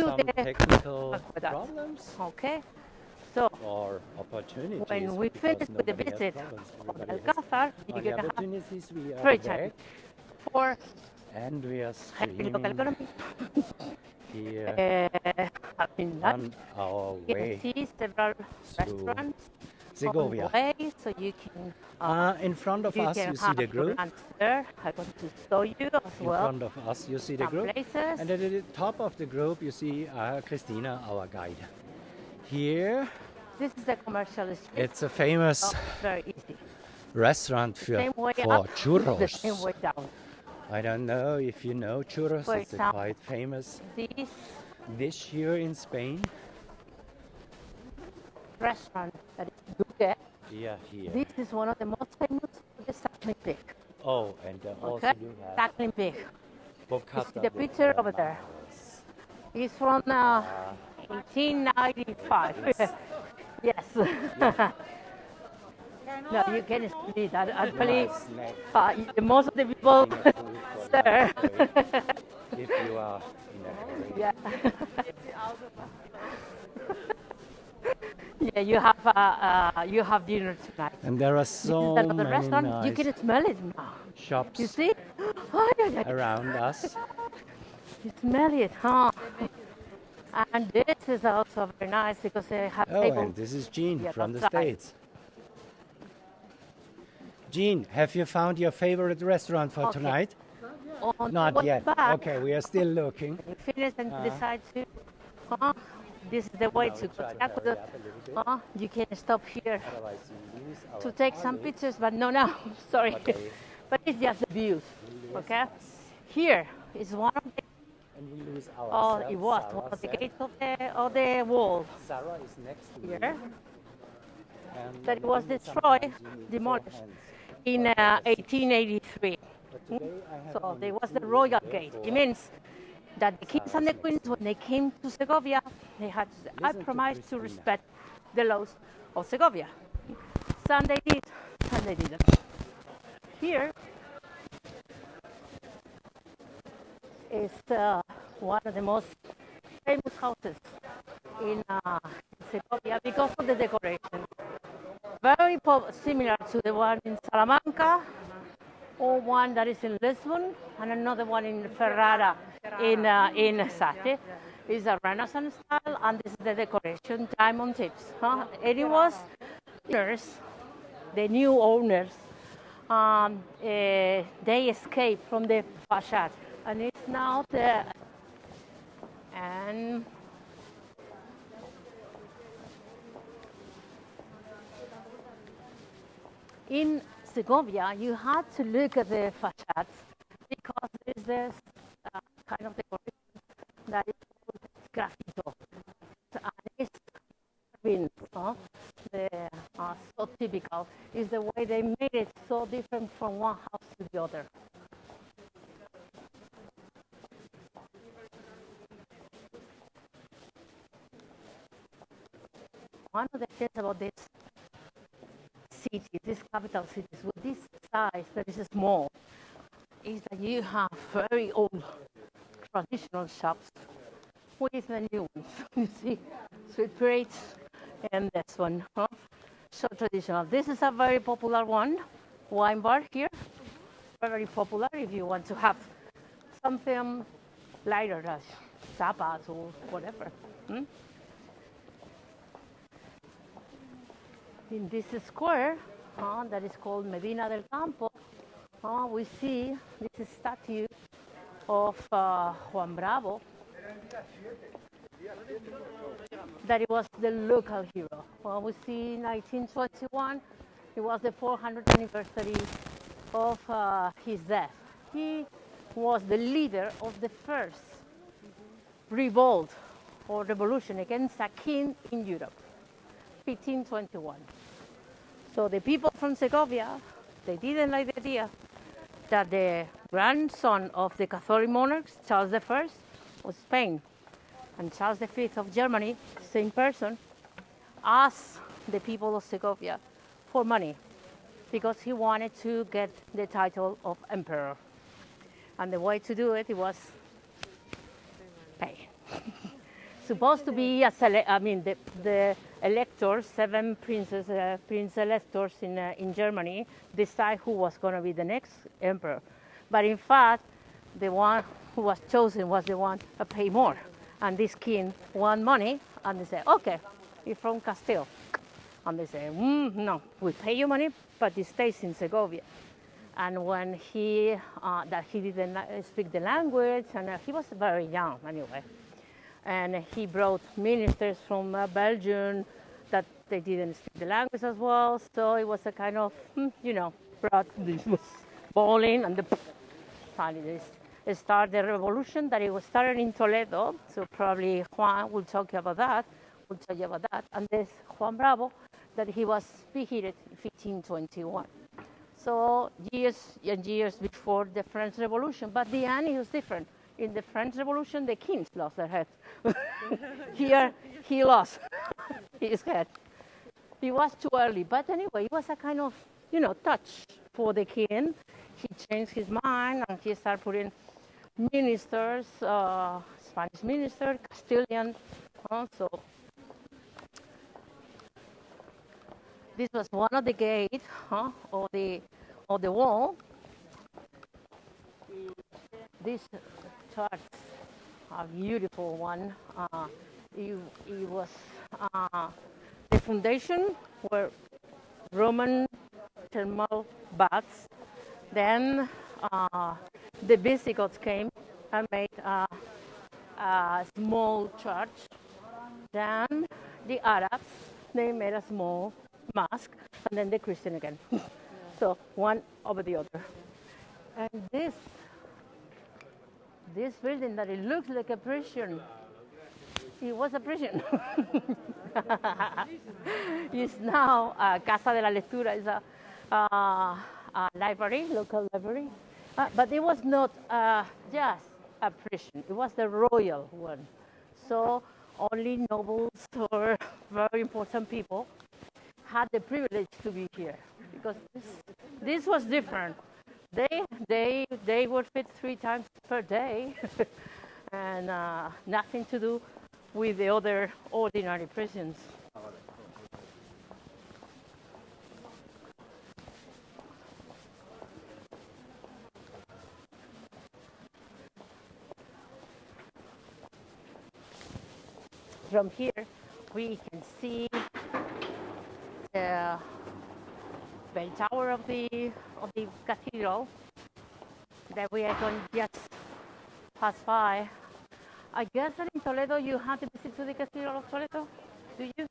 some technical problems. Okay. So or opportunities. when we finish with the visit of the Alcázar, you're going to have we are free back time for and we are helping local streaming economy. here Having on lunch. our You way can see several through restaurants Segovia. on the way, so you can In front of you us can you see have the group. lunch there. I want to show you as In well front of us you see the some group. places. And at the top of the group you see Christina, our guide. Here This is a commercial street. it's a famous So it's very easy. restaurant Same way for up, the churros. same way down. I don't know if you know churros. For It's a example, quite famous This dish here in Spain. restaurant that is Duque, Yeah, here. this is one of the most famous for the suckling pig. Oh, and also Okay? you have Suckling pig. bocata see the de picture over there? tamales. It's from 1895. Yes. No, you can see that. Actually, most of the people there. If you are in a hurry. Yeah. Yeah, you have dinner tonight. And there are This so is another many restaurant. You nice can smell it now. shops You see? Oh, yeah. around us. You smell it, huh? And this is also very nice because they have Oh, tables. and this is Jean Yeah, from the that's right. States. Jean, have you found your favorite restaurant for Okay. tonight? On the Not way yet. back, Okay, we are still looking. you finish and decide to. This is the way Now to we go try to to hurry Cathedral. up a little bit. You can stop here Otherwise you lose our to take some colleague. pictures, but no, sorry. Okay. But it's just the views, okay? Here is one of the, And we lose our it was one of the gates of the wall Sarah is next to here me. And that was destroyed, demolished in 1883. But today I have So only there was the two, royal gate. therefore It means that the kings and the queens, when they came to Segovia, they had to say, I Listen to promise to Christina. respect the laws of Segovia. Some they did, some they didn't. Here is one of the most famous houses in Segovia because of the decoration. Very similar to the one in Salamanca, or one that is in Lisbon, and another one in Ferrara in Sace. It's a Renaissance style, and this is the decoration, diamond tips. And it was the new owners, they escaped from the facade, and it's now there. And in Segovia, you had to look at the facades because there's this kind of decoration that is called graffito. And it's been so typical, is the way they made it so different from one house to the other. One of the things about this cities, these capital cities, with this size that is small, is that you have very old traditional shops with the new ones. You see, sweet breads and this one, so traditional. This is a very popular one, wine bar here, very popular if you want to have something lighter, like tapas or whatever. In this square that is called Medina Del Campo, we see this statue of Juan Bravo, that it was the local hero. We see in 1921, it was the 400th anniversary of his death. He was the leader of the first revolt or revolution against a king in Europe, 1521. So the people from Segovia, they didn't like the idea that the grandson of the Catholic monarchs, Charles I of Spain, and Charles V of Germany, same person, asked the people of Segovia for money because he wanted to get the title of emperor. And the way to do it was pay. supposed to be the electors, 7 prince electors in Germany, decide who was going to be the next emperor. But in fact, the one who was chosen was the one that paid more. And this king won money, and they said, okay, you're from Castile. And they say, no, we pay you money, but it stays in Segovia. And when he didn't speak the language, and he was very young anyway, and he brought ministers from Belgium that they didn't speak the language as well, so it was a kind of, this was bowling, and finally they started the revolution that it was started in Toledo, so probably Juan will tell you about that, and there's Juan Bravo, that he was beheaded in 1521. So years and years before the French Revolution, but the end was different. In the French Revolution, the kings lost their head. Here, he lost his head. It was too early, but anyway, it was a kind of, touch for the king. He changed his mind, and he started putting ministers, Spanish minister, Castilian, also. This was one of the gates of the wall. This church, a beautiful one. It was the foundation were Roman thermal baths. Then the Visigoths came and made a small church. Then the Arabs, they made a small mosque, and then the Christian again. So one over the other. And this building that it looks like a prison, it was a prison. It's now Casa de la Lectura, is a library, local library. But it was not just a prison, it was the royal one. So only nobles or very important people had the privilege to be here, because this was different. They were fed 3 times per day, and nothing to do with the other ordinary prisons. From here, we can see the bell tower of the cathedral that we are going to just pass by. I guess that in Toledo you have to visit to the Cathedral of Toledo, do you?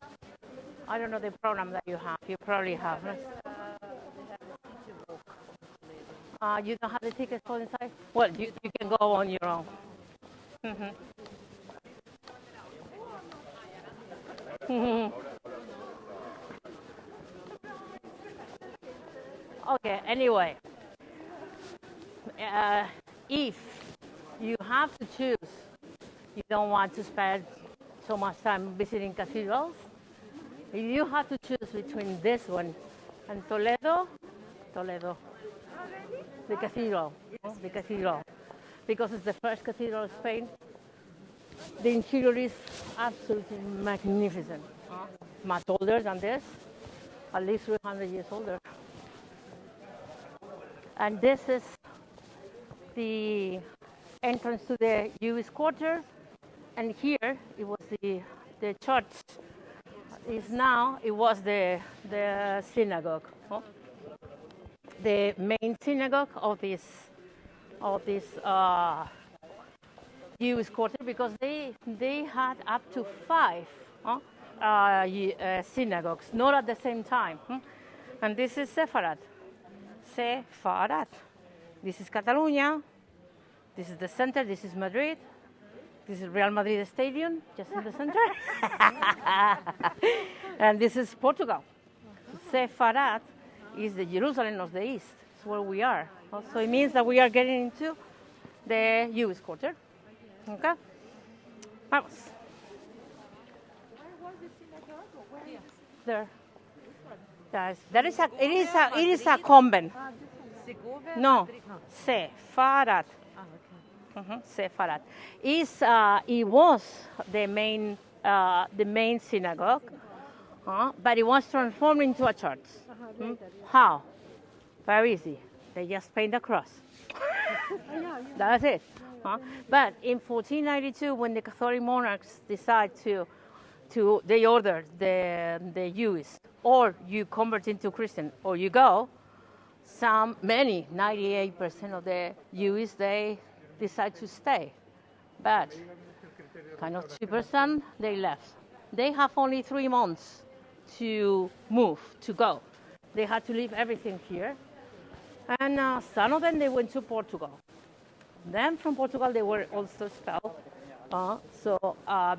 I don't know the program that you have. You probably have. You don't have the tickets for inside? Well, you can go on your own. Okay, anyway, if you have to choose, you don't want to spend so much time visiting cathedrals, if you have to choose between this one and Toledo, the cathedral, because it's the first cathedral of Spain. The interior is absolutely magnificent. Much older than this, at least 300 years older. And this is the entrance to the Jewish quarter. And here, it was the church. It was the synagogue. The main synagogue of this Jewish quarter, because they had up to 5 synagogues, not at the same time. And this is Sepharad. This is Catalonia. This is the center. This is Madrid. This is Real Madrid Stadium, just in the center. And this is Portugal. Sepharad is the Jerusalem of the East. It's where we are. So it means that we are getting into the Jewish quarter. Okay? Vamos. Where was the synagogue? Where is There. It is a convent. Segovia? No, Sepharad. Sepharad. It was the main synagogue, but it was transformed into a church. How? Very easy. They just paint the cross. That's it. But in 1492, when the Catholic monarchs decide they ordered the Jews, or you convert into Christian, or you go. 98% of the Jews, they decide to stay, but kind of 2% they left. They have only 3 months to move, to go. They had to leave everything here, and some of them they went to Portugal. Then from Portugal they were also expelled.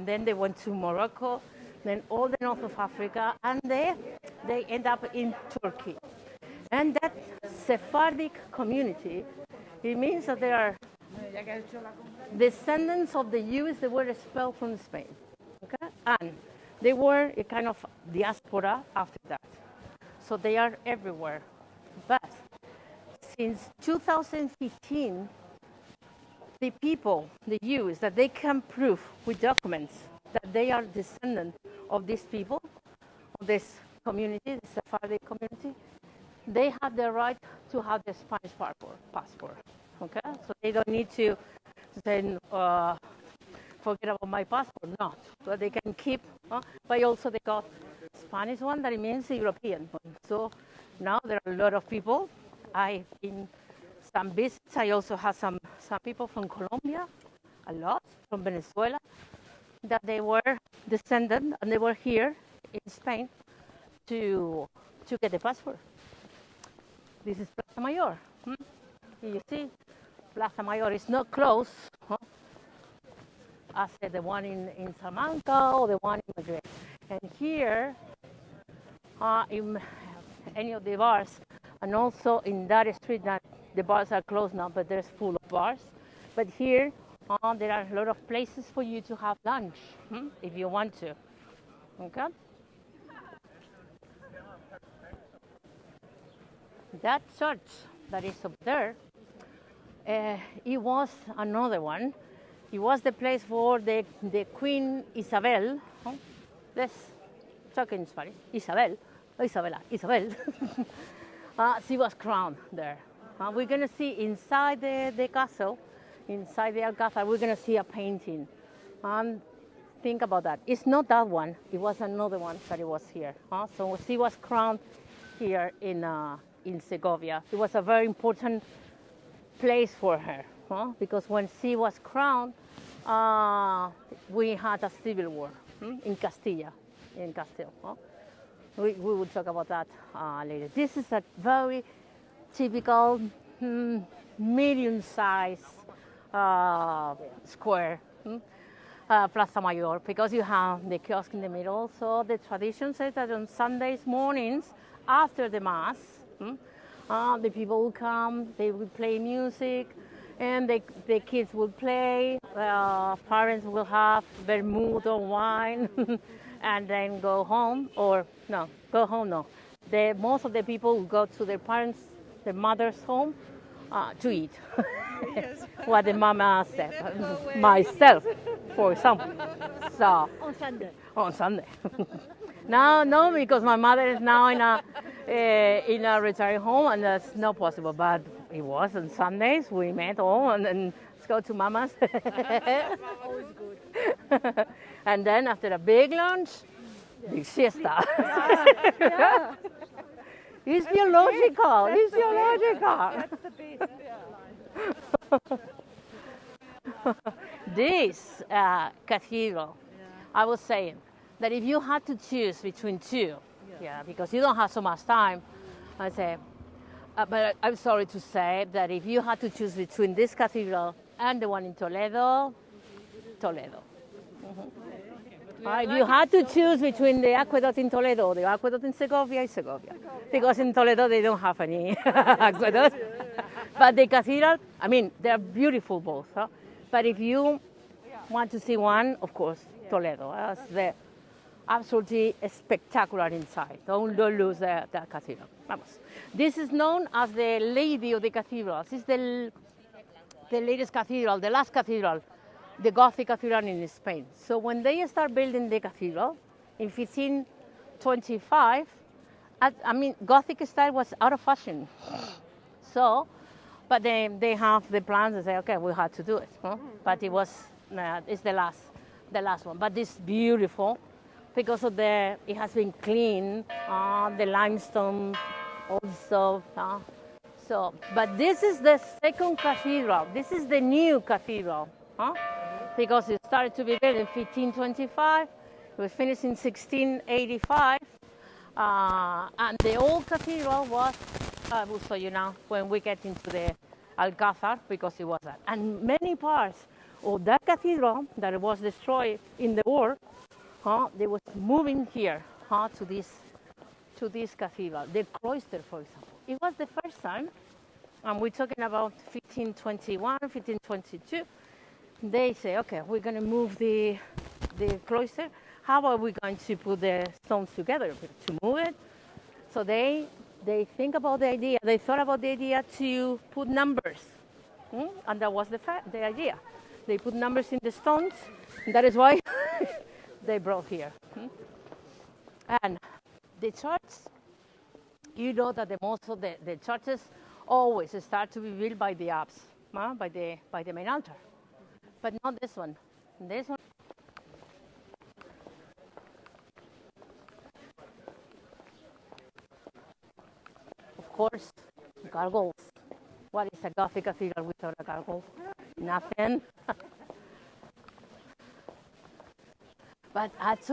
Then they went to Morocco, then all the north of Africa, and they end up in Turkey. And that Sephardic community, it means that they are descendants of the Jews that were expelled from Spain. Okay? And they were a kind of diaspora after that. So they are everywhere. But since 2015, the people, the Jews, that they can prove with documents that they are descendants of these people, of this community, the Sephardic community, they have the right to have the Spanish passport. Okay, so they don't need to then forget about my passport. No, so they can keep. But also they got Spanish one, that it means European one. So now there are a lot of people. In some visits, I also have some people from Colombia, a lot from Venezuela, that they were descendant and they were here in Spain to get the passport. This is Plaza Mayor. You see, Plaza Mayor is not close as the one in Salamanca or the one in Madrid. And here, in any of the bars, and also in that street, that the bars are closed now, but there's full of bars. But here, there are a lot of places for you to have lunch, if you want to. Okay? That church that is up there, it was another one. It was the place for the Queen Isabel. Let's talk in Spanish. Isabel. She was crowned there. We're going to see inside the castle, inside the Alcázar, we're going to see a painting. Think about that. It's not that one. It was another one that it was here. So she was crowned here in Segovia. It was a very important place for her, because when she was crowned, we had a civil war in Castile. We will talk about that later. This is a very typical medium-sized square Plaza Mayor, because you have the kiosk in the middle. So the tradition says that on Sundays mornings after the Mass, the people will come, they will play music, and the kids will play, parents will have vermouth or wine, and then go home, most of the people will go to their parents, their mother's home, to eat. Yes. What the mama said. Myself, for example. So on Sunday. No, because my mother is now in a retired home, and that's not possible. But it was on Sundays. We met all, and then let's go to Mama's. Always good. And then after a big lunch, big siesta. Yeah. It's biological. It's biological. That's the best. This cathedral, I was saying that if you had to choose between two, because you don't have so much time, I say, but I'm sorry to say that if you had to choose between this cathedral and the one in Toledo. If you had to choose between the aqueduct in Toledo or the aqueduct in Segovia, because in Toledo they don't have any aqueduct. But the cathedral, I mean, they're beautiful both. But if you want to see one, of course, Toledo. It's absolutely spectacular inside. Don't lose the cathedral. Vamos. This is known as the Lady of the Cathedrals. It's the latest cathedral, the last cathedral, the Gothic cathedral in Spain. So when they start building the cathedral in 1525, Gothic style was out of fashion. So, but they have the plans and say, okay, we had to do it. Huh? But it's the last one. But it's beautiful because of it has been cleaned, the limestone also. So, but this is the second cathedral. This is the new cathedral, because it started to be built in 1525. It was finished in 1685. And the old cathedral was, I will show you now when we get into the Alcázar, because it was that. And many parts of that cathedral that was destroyed in the war, they was moving here to this cathedral. The cloister, for example. It was the first time, and we're talking about 1521, 1522. They say, okay, we're going to move the cloister. How are we going to put the stones together to move it? So they think about the idea. They thought about the idea to put numbers, and that was the idea. They put numbers in the stones. And that is why they brought here. And the church, you know that most of the churches always start to be built by the apse, by the main altar, but not this one. This one. Of course, gargoyles. What is a Gothic cathedral without a gargoyle? Nothing. But actually,